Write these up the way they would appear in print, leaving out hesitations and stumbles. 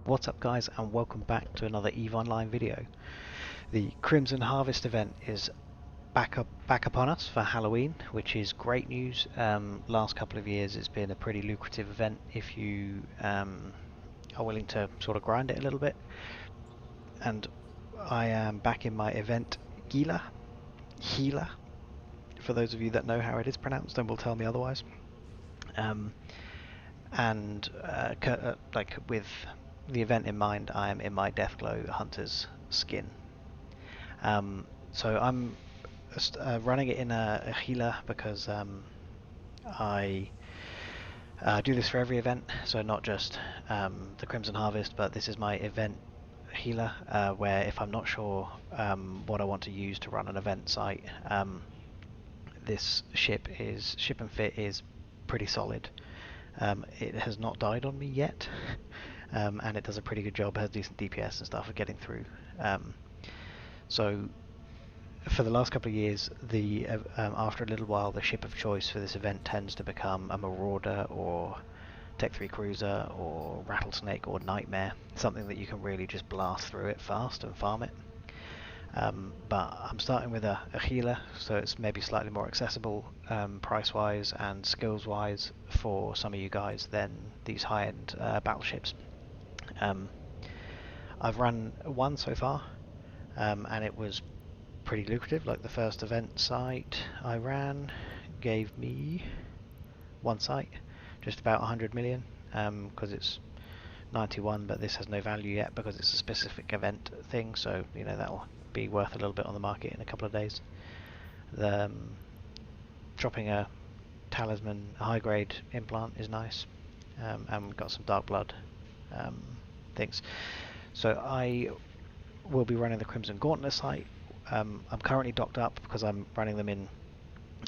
What's up guys, and welcome back to another EVE Online video. The Crimson Harvest event is back upon us for Halloween, which is great news. Last couple of years it's been a pretty lucrative event if you are willing to sort of grind it a little bit. And I am back in my event Gila, for those of you that know how it is pronounced and will tell me otherwise. Like with the event in mind, I am in my Deathglow Hunter's skin. So I'm running it in a Gila because I do this for every event, so not just the Crimson Harvest, but this is my event Gila, where if I'm not sure what I want to use to run an event site, this ship and fit is pretty solid. It has not died on me yet, and it does a pretty good job, has decent DPS and stuff of getting through. So for the last couple of years, after a little while, the ship of choice for this event tends to become a Marauder or Tech 3 Cruiser or Rattlesnake or Nightmare, something that you can really just blast through it fast and farm it. But I'm starting with a Gila, so it's maybe slightly more accessible price-wise and skills-wise for some of you guys than these high-end battleships. I've run one so far, and it was pretty lucrative. Like the first event site I ran gave me one site, just about 100 million, because it's 91, but this has no value yet because it's a specific event thing, so you know that'll be worth a little bit on the market in a couple of days. Dropping a talisman, a high grade implant is nice, and we've got some dark blood things. So I will be running the Crimson Gauntlet site. I'm currently docked up because I'm running them in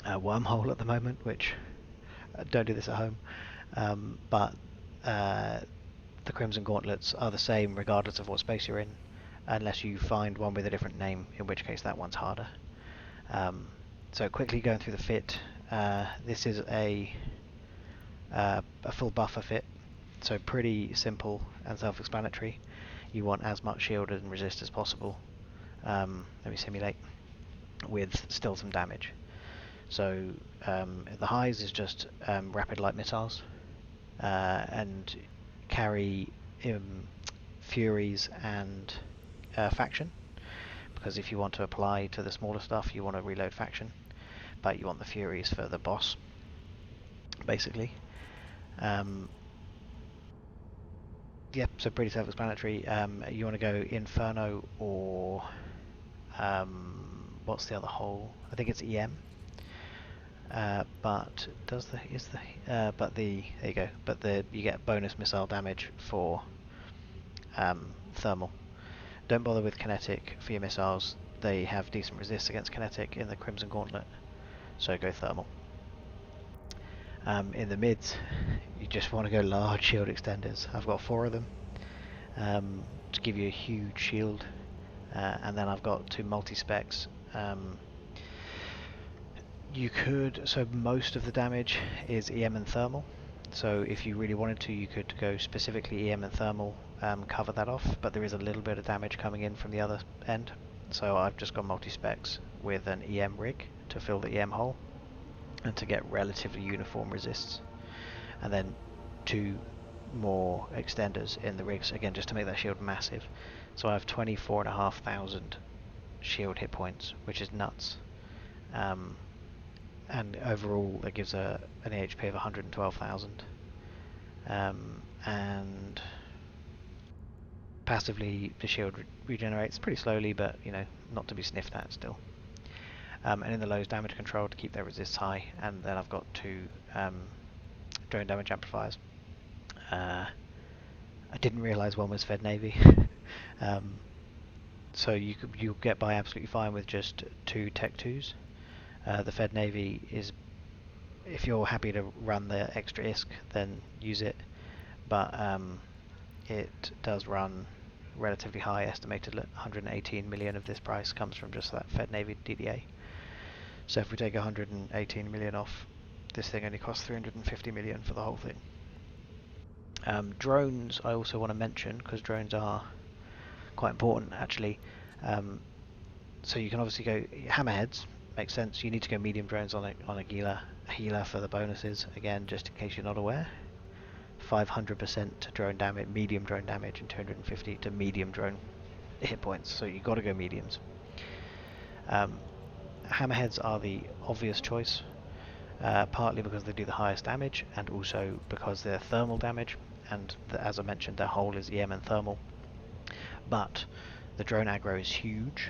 Wormhole at the moment, which don't do this at home, but the Crimson Gauntlets are the same regardless of what space you're in, unless you find one with a different name, in which case that one's harder. So quickly going through the fit, this is a full buffer fit, so pretty simple and self-explanatory. You want as much shield and resist as possible. Let me simulate, with still some damage. So the highs is just rapid light missiles, and carry Furies and faction, because if you want to apply to the smaller stuff you want to reload faction, but you want the Furies for the boss basically. Yep, so pretty self-explanatory. You want to go Inferno or what's the other hole? I think it's EM. But there you go. But you get bonus missile damage for thermal. Don't bother with kinetic for your missiles. They have decent resist against kinetic in the Crimson Gauntlet, so go thermal. In the mids, you just want to go large shield extenders. I've got 4 of them to give you a huge shield, and then I've got 2 multi-specs. So most of the damage is EM and thermal, so if you really wanted to, you could go specifically EM and thermal, cover that off, but there is a little bit of damage coming in from the other end, so I've just got multi-specs with an EM rig to fill the EM hole and to get relatively uniform resists, and then 2 more extenders in the rigs, again just to make that shield massive. So I have 24,500 shield hit points, which is nuts. And overall that gives an AHP of 112,000. And passively the shield regenerates pretty slowly, but you know, not to be sniffed at still. And in the lows, damage control to keep their resists high, and then I've got 2 drone damage amplifiers. I didn't realise one was Fed Navy. So you'll get by absolutely fine with just 2 Tech 2s. The Fed Navy is, if you're happy to run the extra ISK, then use it, but it does run relatively high, estimated 118 million of this price comes from just that Fed Navy DDA. So if we take 118 million off, this thing only costs 350 million for the whole thing. Drones I also want to mention, because drones are quite important actually. So you can obviously go hammerheads, makes sense. You need to go medium drones on a Gila. Healer for the bonuses, again, just in case you're not aware. 500% to drone damage, medium drone damage, and 250 to medium drone hit points. So you've got to go mediums. Hammerheads are the obvious choice, partly because they do the highest damage, and also because they're thermal damage, and as I mentioned, their hull is EM and thermal. But the drone aggro is huge,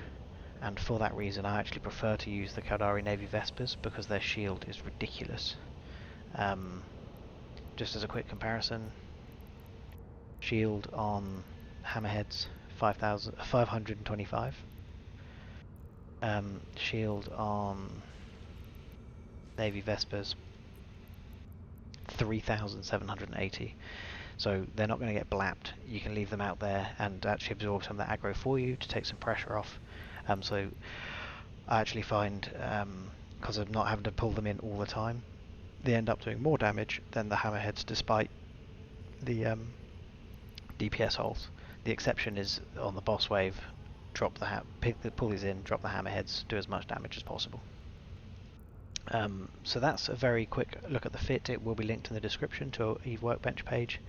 and for that reason I actually prefer to use the Caldari Navy Vespers, because their shield is ridiculous. Just as a quick comparison, shield on hammerheads 525, shield on Navy Vespers 3,780. So they're not going to get blapped. You can leave them out there and actually absorb some of that aggro for you to take some pressure off. So I actually find, because of not having to pull them in all the time, they end up doing more damage than the hammerheads, despite the DPS holes. The exception is on the boss wave. Pull these in, drop the hammerheads, do as much damage as possible. So that's a very quick look at the fit. It will be linked in the description to a EVE Workbench page.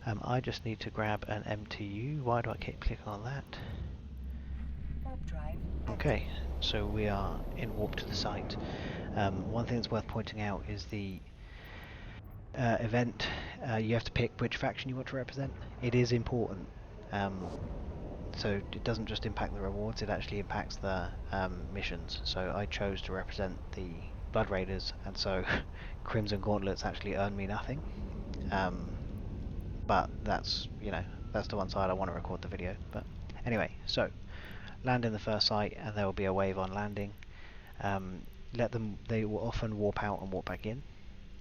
I just need to grab an MTU. Why do I keep clicking on that? Okay, so we are in warp to the site. One thing that's worth pointing out is the event. You have to pick which faction you want to represent. It is important. So it doesn't just impact the rewards, it actually impacts the missions. So I chose to represent the Blood Raiders, and so Crimson Gauntlets actually earn me nothing. But that's, that's the one side I want to record the video. But anyway, so land in the first site, and there will be a wave on landing. They will often warp out and warp back in.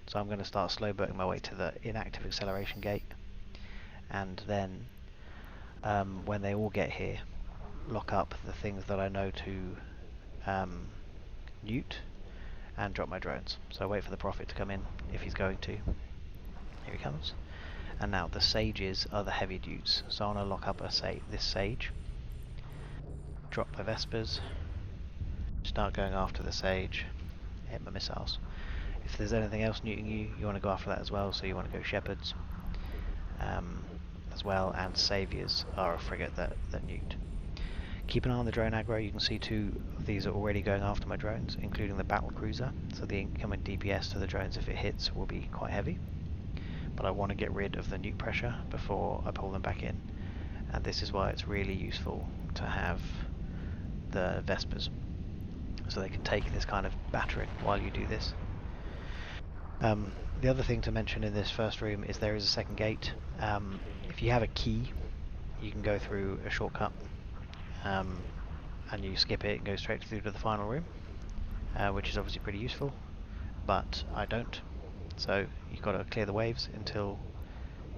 So I'm going to start slow boating my way to the inactive acceleration gate, and then when they all get here, lock up the things that I know to newt and drop my drones. So I wait for the Prophet to come in if he's going to. Here he comes. And now the sages are the heavy newts. So I want to lock up this sage, drop my Vespers, start going after the sage, hit my missiles. If there's anything else newting you want to go after that as well, so you want to go shepherds as well, and saviors are a frigate that newt. Keep an eye on the drone aggro. You can see two of these are already going after my drones, including the battle cruiser, so the incoming DPS to the drones, if it hits, will be quite heavy. But I want to get rid of the nuke pressure before I pull them back in, and this is why it's really useful to have the Vespers, so they can take this kind of battering while you do this. The other thing to mention in this first room is there is a second gate. If you have a key, you can go through a shortcut, and you skip it and go straight through to the final room, which is obviously pretty useful, but I don't. So you've got to clear the waves until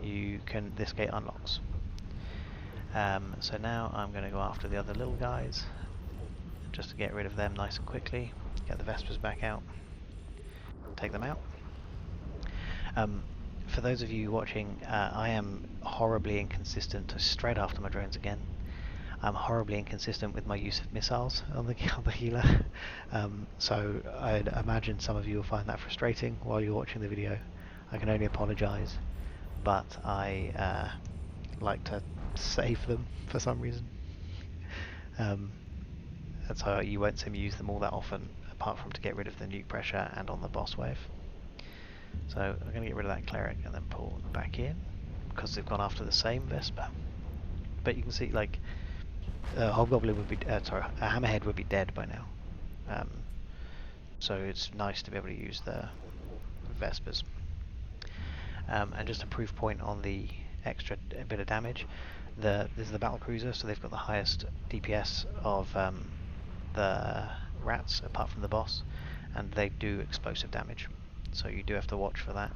this gate unlocks. So now I'm going to go after the other little guys, just to get rid of them nice and quickly, get the Vespers back out, take them out. For those of you watching, I am horribly inconsistent, straight after my drones again. I'm horribly inconsistent with my use of missiles on the healer, so I'd imagine some of you will find that frustrating while you're watching the video. I can only apologise, but I like to save them for some reason. That's how you won't see me use them all that often, apart from to get rid of the nuke pressure and on the boss wave. So I'm going to get rid of that cleric and then pull them back in, because they've gone after the same Vesper. But you can see, like, Hobgoblin would be, a Hammerhead would be dead by now. So it's nice to be able to use the Vespers. And just a proof point on the extra bit of damage, this is the battle cruiser, so they've got the highest DPS of the rats, apart from the boss, and they do explosive damage. So you do have to watch for that.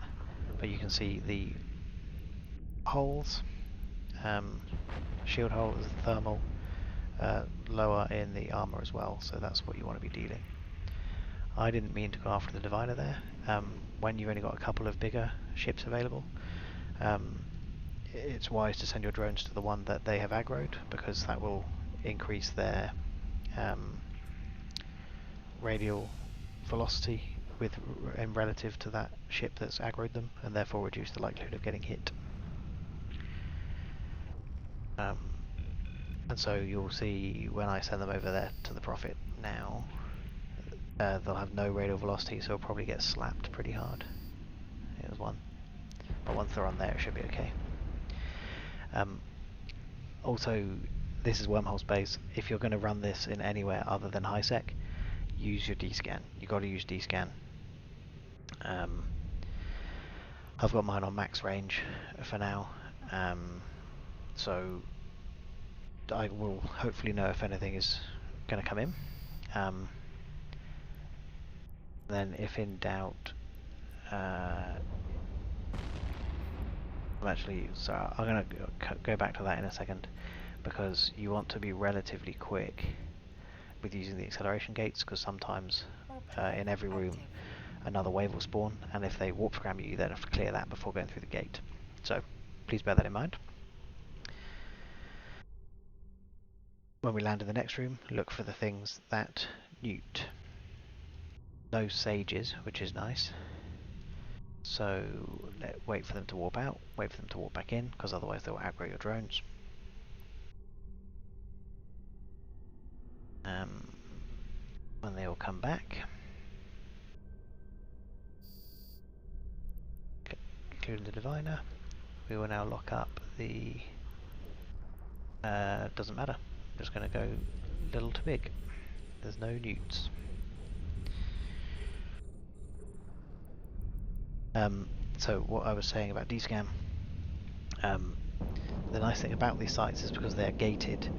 But you can see the holes, shield hole is thermal, lower in the armor as well, so that's what you want to be dealing. I didn't mean to go after the Diviner there. When you've only got a couple of bigger ships available, it's wise to send your drones to the one that they have aggroed, because that will increase their radial velocity in relative to that ship that's aggroed them, and therefore reduce the likelihood of getting hit. And so you'll see when I send them over there to the Prophet now, they'll have no radial velocity, so it'll probably get slapped pretty hard. Here's one. But once they're on there, it should be okay. Also, this is wormhole space. If you're going to run this in anywhere other than high sec, use your dscan. You've got to use dscan. I've got mine on max range for now, so I will hopefully know if anything is going to come in. Then, if in doubt, I'm going to go back to that in a second, because you want to be relatively quick with using the acceleration gates, because sometimes in every room another wave will spawn, and if they warp scram you, then have to clear that before going through the gate. So please bear that in mind. When we land in the next room, look for the things that newt. No sages, which is nice. So wait for them to warp out, wait for them to warp back in, because otherwise they'll aggro your drones. When they all come back, including the diviner, we will now lock up the doesn't matter, I'm just going to go little to big. There's no newts. So what I was saying about dscan, the nice thing about these sites is because they're gated,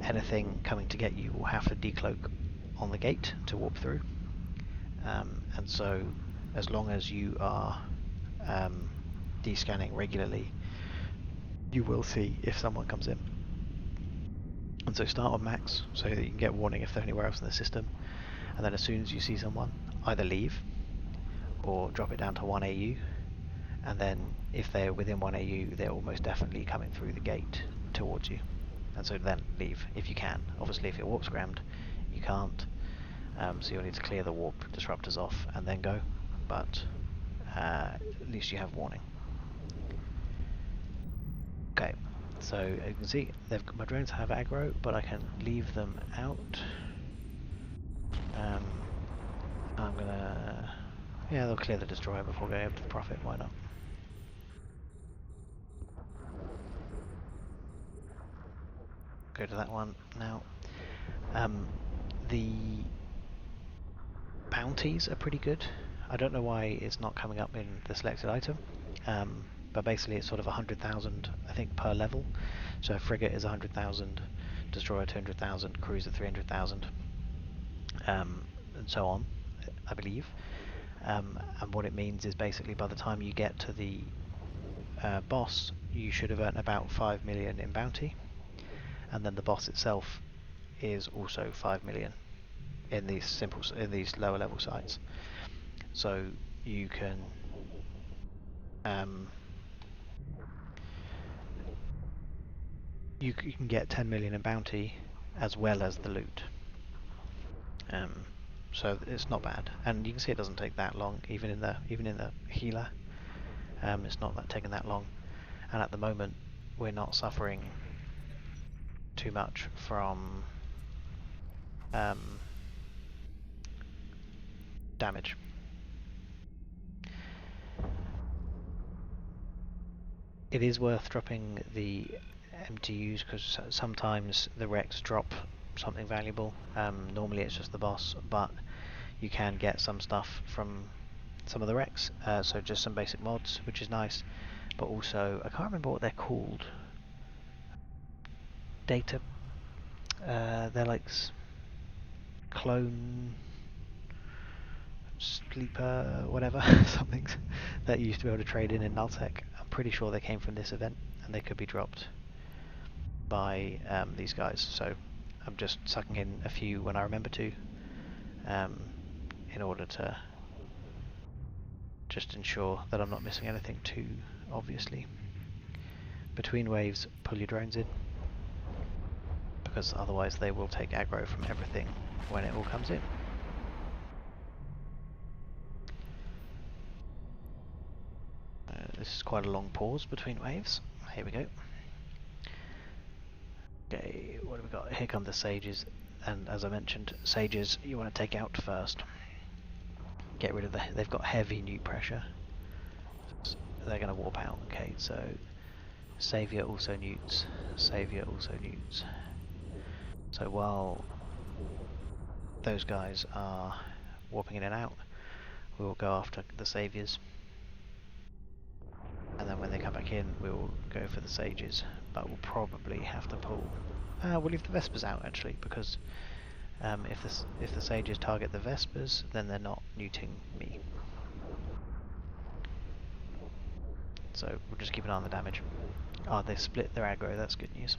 anything coming to get you will have to decloak on the gate to warp through, and so as long as you are descanning regularly, you will see if someone comes in. And so start on max so that you can get warning if they're anywhere else in the system, and then as soon as you see someone, either leave or drop it down to 1 AU, and then if they're within 1 AU, they're almost definitely coming through the gate towards you, and so then leave if you can. Obviously if you're warp scrammed, you can't, so you'll need to clear the warp disruptors off and then go, but at least you have warning. Okay, so you can see my drones have aggro, but I can leave them out. I'm gonna, yeah, they'll clear the destroyer before going up to the Prophet, why not? Go to that one now. The bounties are pretty good. I don't know why it's not coming up in the selected item, but basically it's sort of 100,000 I think per level. So a frigate is 100,000, destroyer 200,000, cruiser 300,000, and so on, I believe. And what it means is basically by the time you get to the boss, you should have earned about 5 million in bounty, and then the boss itself is also 5 million in these lower level sites. So you can you can get 10 million in bounty as well as the loot. So it's not bad, and you can see it doesn't take that long, even in the Gila. It's not taking that long, and at the moment we're not suffering too much from damage. It is worth dropping the MTUs because sometimes the wrecks drop something valuable. Normally it's just the boss, but you can get some stuff from some of the wrecks, so just some basic mods, which is nice, but also I can't remember what they're called. Data, they're like clone sleeper whatever something that you used to be able to trade in nullsec. I'm pretty sure they came from this event, and they could be dropped by these guys, so I'm just sucking in a few when I remember to, in order to just ensure that I'm not missing anything too obviously. between waves, pull your drones in, because otherwise they will take aggro from everything when it all comes in. This is quite a long pause between waves. Here we go. Okay, what have we got? Here come the sages, and as I mentioned, sages you want to take out first. Get rid of they've got heavy newt pressure. They're going to warp out. Okay, so Saviour also newts, Saviour also newts. So while those guys are warping in and out, we will go after the Saviours. And then when they come back in, we'll go for the sages, but we'll probably have to pull. We'll leave the Vespers out actually, because if the sages target the Vespers, then they're not newting me. So we'll just keep an eye on the damage. Ah, they split their aggro. That's good news.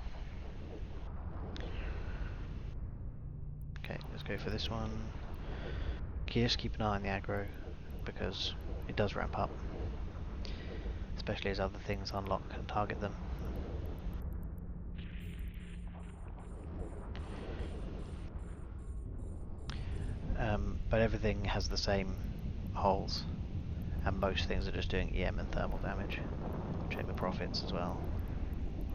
Okay, let's go for this one. Okay, just keep an eye on the aggro, because it does ramp up, especially as other things unlock and target them. But everything has the same holes, and most things are just doing EM and thermal damage. Check the profits as well.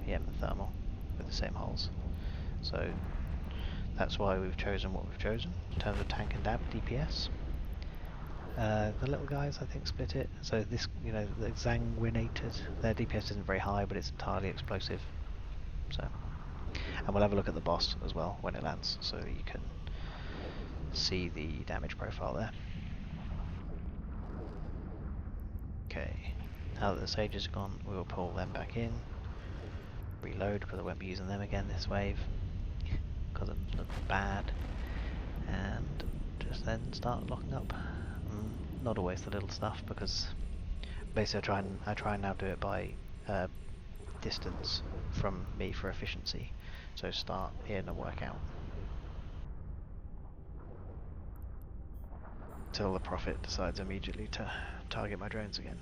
EM and thermal with the same holes. So that's why we've chosen what we've chosen in terms of tank and DPS. The little guys, I think, split it. So this, the Exsanguinators, their DPS isn't very high, but it's entirely explosive. So, and we'll have a look at the boss as well when it lands, so you can see the damage profile there. Okay, now that the sages are gone, we will pull them back in. Reload, because I won't be using them again this wave, because it looks bad. And just then start locking up. Not always the little stuff, because basically I try and now do it by distance from me for efficiency. So start in and work out till the Prophet decides immediately to target my drones again.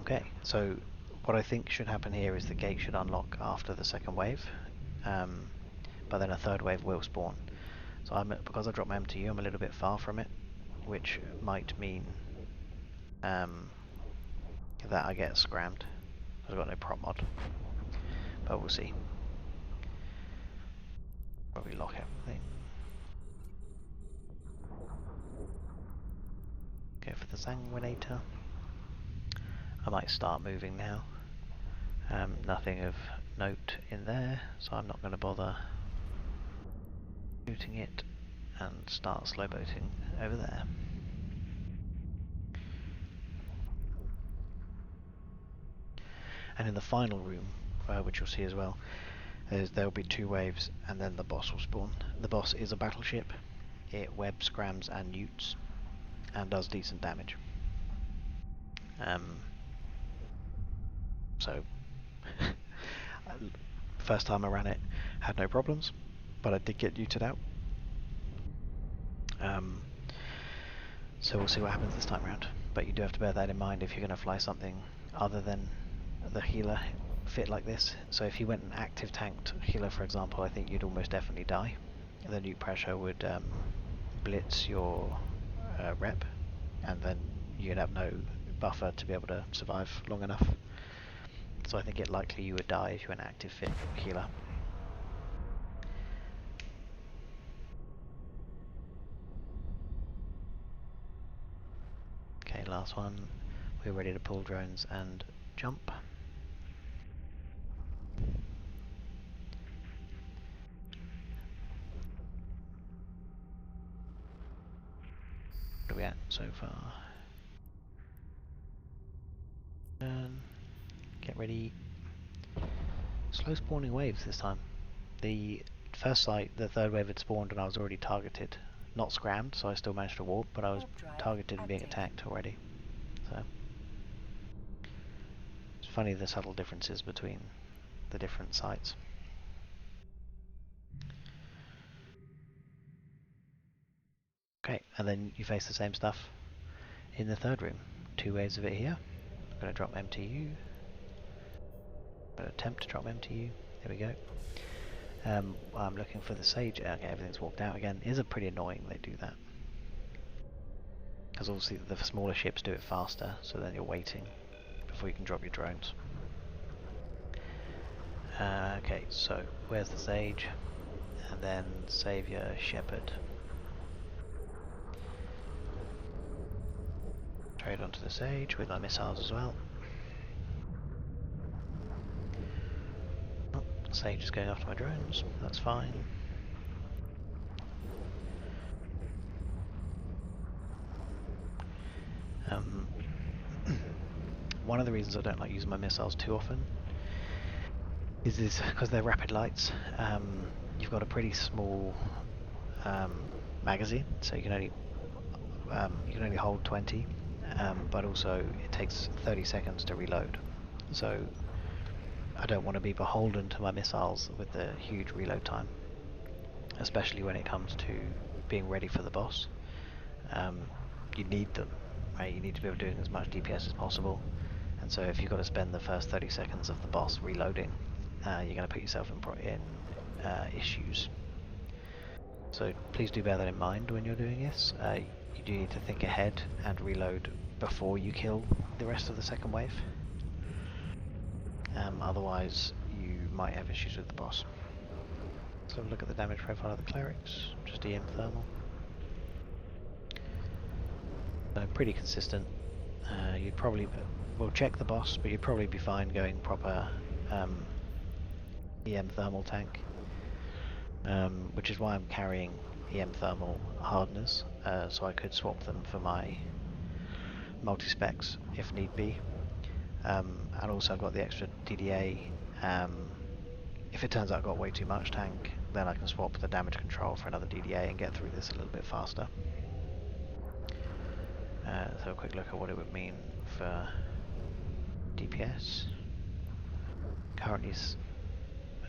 Okay, so what I think should happen here is the gate should unlock after the second wave, but then a third wave will spawn. So because I dropped my MTU, I'm a little bit far from it, which might mean that I get scrammed. I've got no prop mod, but we'll see. Probably lock everything. Go for the Sanguinator. I might start moving now. Nothing of note in there, so I'm not going to bother shooting it, and start slow boating over there. And in the final room, which you'll see as well, there will be 2 waves, and then the boss will spawn. The boss is a battleship. It web scrams and newts, and does decent damage. So, first time I ran it, had no problems, but I did get neuted out. So we'll see what happens this time around. But you do have to bear that in mind if you're going to fly something other than the healer fit like this. So if you went an active tanked healer, for example, I think you'd almost definitely die. The nuke pressure would blitz your rep, and then you'd have no buffer to be able to survive long enough. So I think it likely you would die if you went active fit healer. Okay, last one. We're ready to pull drones and jump. What are we at so far? Get ready. Slow spawning waves this time. The first site, the third wave had spawned and I was already targeted. Not scrammed, so I still managed to warp, but I was targeted and being attacked already. So it's funny the subtle differences between the different sites. Okay, and then you face the same stuff in the third room. 2 waves of it here. I'm going to drop MTU. I'm going to attempt to drop MTU. There we go. I'm looking for the sage. Okay, everything's walked out again. It is pretty annoying they do that. Because obviously the smaller ships do it faster, so then you're waiting before you can drop your drones. Okay, so where's the sage? And then Saviour, Shepherd. Trade onto the sage with my missiles as well. Oh, sage is going after my drones, that's fine. One of the reasons I don't like using my missiles too often is because they're rapid lights. You've got a pretty small magazine, so you can only hold 20, but also it takes 30 seconds to reload. So I don't want to be beholden to my missiles with the huge reload time, especially when it comes to being ready for the boss. You need them, right? You need to be able to do as much DPS as possible, and so if you've got to spend the first 30 seconds of the boss reloading, you're going to put yourself in issues. So please do bear that in mind when you're doing this. You do need to think ahead and reload before you kill the rest of the second wave. Otherwise you might have issues with the boss. Let's have a look at the damage profile of the clerics. Just EM thermal. Pretty consistent. You'd probably, we'll check the boss, but you'd probably be fine going proper EM thermal tank, which is why I'm carrying EM thermal hardeners, so I could swap them for my multi-specs if need be. And also I've got the extra DDA. If it turns out I've got way too much tank, then I can swap the damage control for another DDA and get through this a little bit faster. So a quick look at what it would mean for DPS. Currently,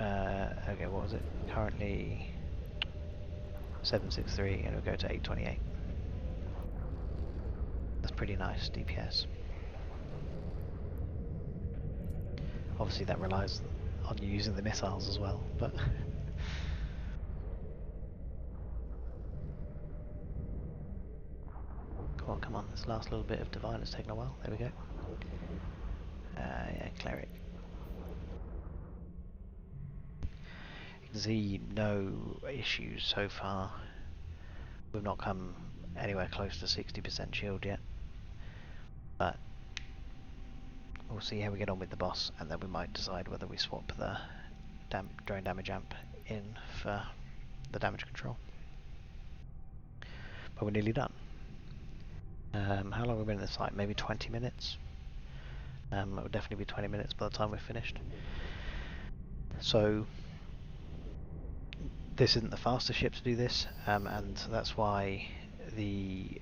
okay, what was it? Currently 763, and it'll go to 828. That's pretty nice DPS. Obviously that relies on you using the missiles as well, but come on, this last little bit of divine has taken a while. There we go. Yeah, cleric. You can see no issues so far. We've not come anywhere close to 60% shield yet, but we'll see how we get on with the boss, and then we might decide whether we swap the drone damage amp in for the damage control. But we're nearly done. How long have we been in this site? Maybe 20 minutes? It would definitely be 20 minutes by the time we're finished. So this isn't the fastest ship to do this, and that's why the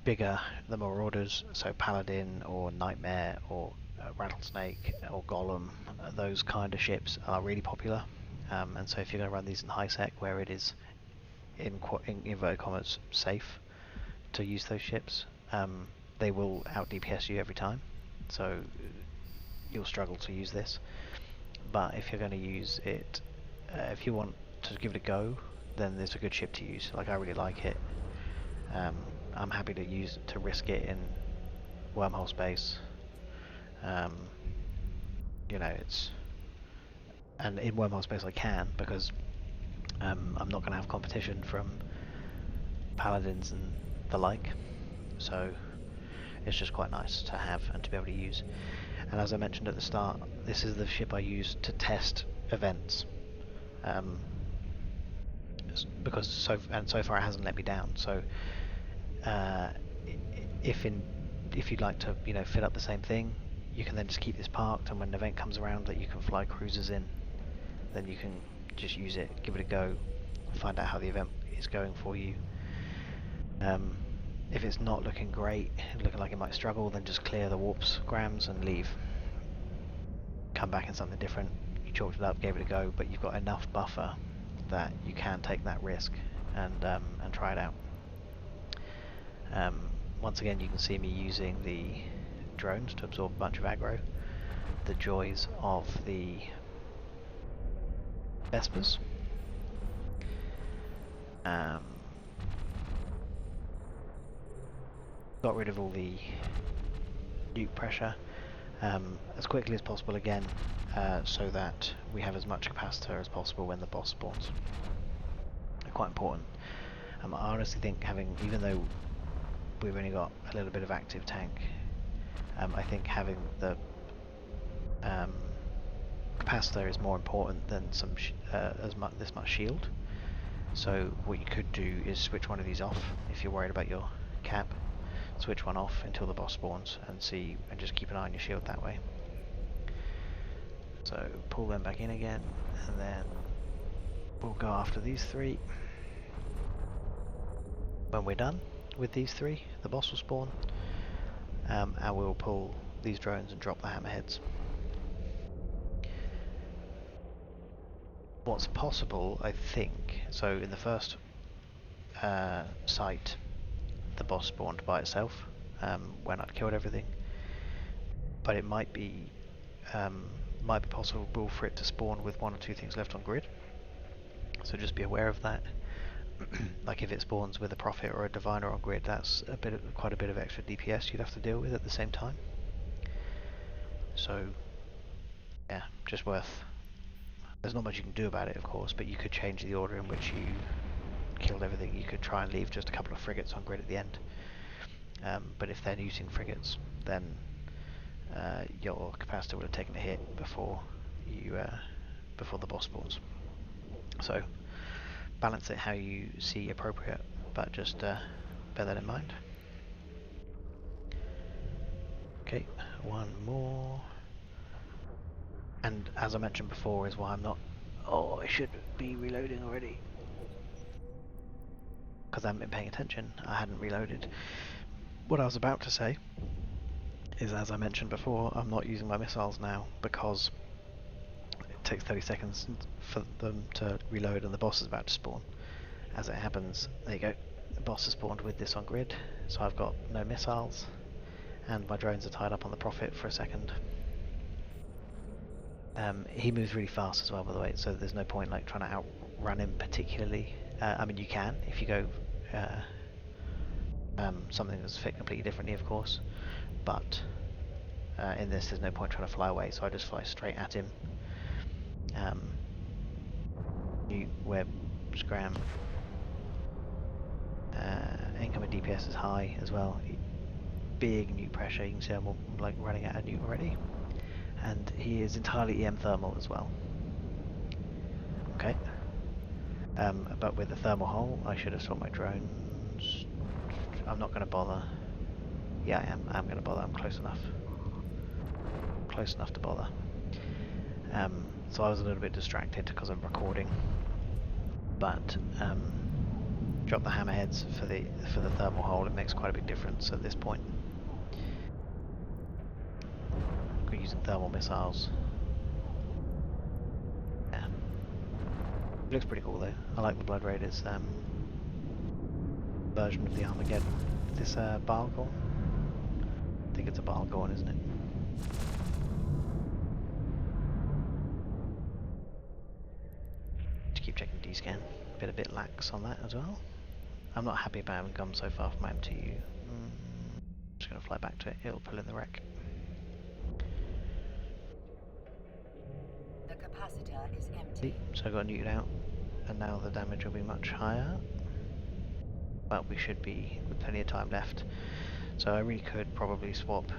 bigger the marauders, so Paladin or Nightmare or Rattlesnake or Golem, those kind of ships are really popular. And so if you're going to run these in high sec where it is in inverted commas safe to use those ships, they will out DPS you every time, so you'll struggle to use this. But if you're going to use it, if you want to give it a go, then it's a good ship to use. Like, I really like it. I'm happy to risk it in wormhole space. You know, and in wormhole space I can, because I'm not going to have competition from paladins and the like, so it's just quite nice to have and to be able to use. And as I mentioned at the start, this is the ship I use to test events, because so far it hasn't let me down. So if you'd like to, you know, fit up the same thing, you can then just keep this parked, and when an event comes around that you can fly cruisers in, then you can just use it, give it a go, find out how the event is going for you. If it's not looking great, looking like it might struggle, then just clear the warps, grams, and leave. Come back in something different. You chalked it up, gave it a go, but you've got enough buffer that you can take that risk and try it out. Once again, you can see me using the drones to absorb a bunch of aggro. The joys of the Vespers. Got rid of all the nuke pressure as quickly as possible again, so that we have as much capacitor as possible when the boss spawns. Quite important. I honestly think even though we've only got a little bit of active tank, I think having the capacitor is more important than this much shield. So what you could do is switch one of these off if you're worried about your cap. Switch one off until the boss spawns and just keep an eye on your shield that way. So pull them back in again, and then we'll go after these three. When we're done with these three, the boss will spawn, and we'll pull these drones and drop the hammerheads. What's possible, I think, so in the first site, the boss spawned by itself when I'd killed everything, but it might be possible for it to spawn with one or two things left on grid, so just be aware of that. Like if it spawns with a Prophet or a Diviner on grid, that's quite a bit of extra DPS you'd have to deal with at the same time. So yeah, just worth. There's not much you can do about it, of course, but you could change the order in which you killed everything. You could try and leave just a couple of frigates on grid at the end. But if they're using frigates, then your capacitor would have taken a hit before the boss spawns. So balance it how you see appropriate, but just bear that in mind. Okay, one more. And as I mentioned before, is why I'm not. Oh, I should be reloading already. Because I haven't been paying attention. I hadn't reloaded. What I was about to say is, as I mentioned before, I'm not using my missiles now because it takes 30 seconds for them to reload and the boss is about to spawn. As it happens, there you go, the boss has spawned with this on grid, so I've got no missiles and my drones are tied up on the Prophet for a second. He moves really fast as well, by the way, so there's no point like trying to outrun him particularly. I mean, you can if you go something that's fit completely differently, of course, but in this there's no point trying to fly away, so I just fly straight at him. New web scram. Incoming DPS is high as well. Big nuke pressure. You can see I'm like running out of nuke already. And he is entirely EM thermal as well. Okay. But with the thermal hull, I should have swapped my drones. I'm not going to bother. Yeah, I am. I'm going to bother. I'm close enough. Close enough to bother. So I was a little bit distracted because I'm recording. But drop the hammerheads for the thermal hull. It makes quite a big difference at this point. We're using thermal missiles. Yeah. It looks pretty cool though. I like the Blood Raiders version of the Armageddon. This Balgorn? I think it's a Balgorn, isn't it? Just keep checking dscan. A bit lax on that as well. I'm not happy about having come so far from my MTU. Just going to fly back to it. It'll pull in the wreck. The capacitor is empty. So I got neutered out, and now the damage will be much higher. But we should be with plenty of time left. So I really could probably swap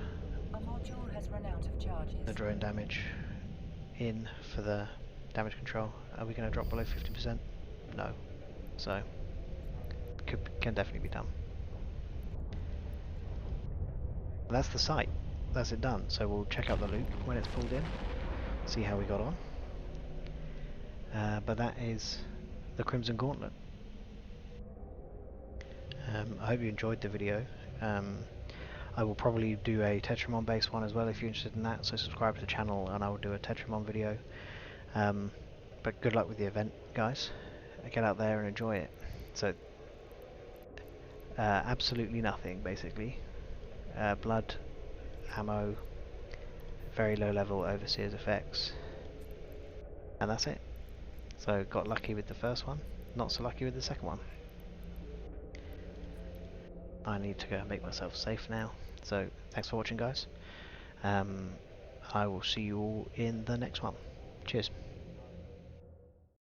A module has run out of charges. the drone damage in for the damage control. Are we going to drop below 50%? No. So can definitely be done. That's the site. That's it done. So we'll check out the loot when it's pulled in, see how we got on. But that is the Crimson Gauntlet. I hope you enjoyed the video. I will probably do a Tetramon based one as well if you're interested in that, so subscribe to the channel and I will do a Tetramon video. But good luck with the event, guys. Get out there and enjoy it. So absolutely nothing basically. Blood, ammo, very low level overseer's effects, and that's it. So got lucky with the first one, not so lucky with the second one. I need to go and make myself safe now. So thanks for watching, guys. I will see you all in the next one. Cheers.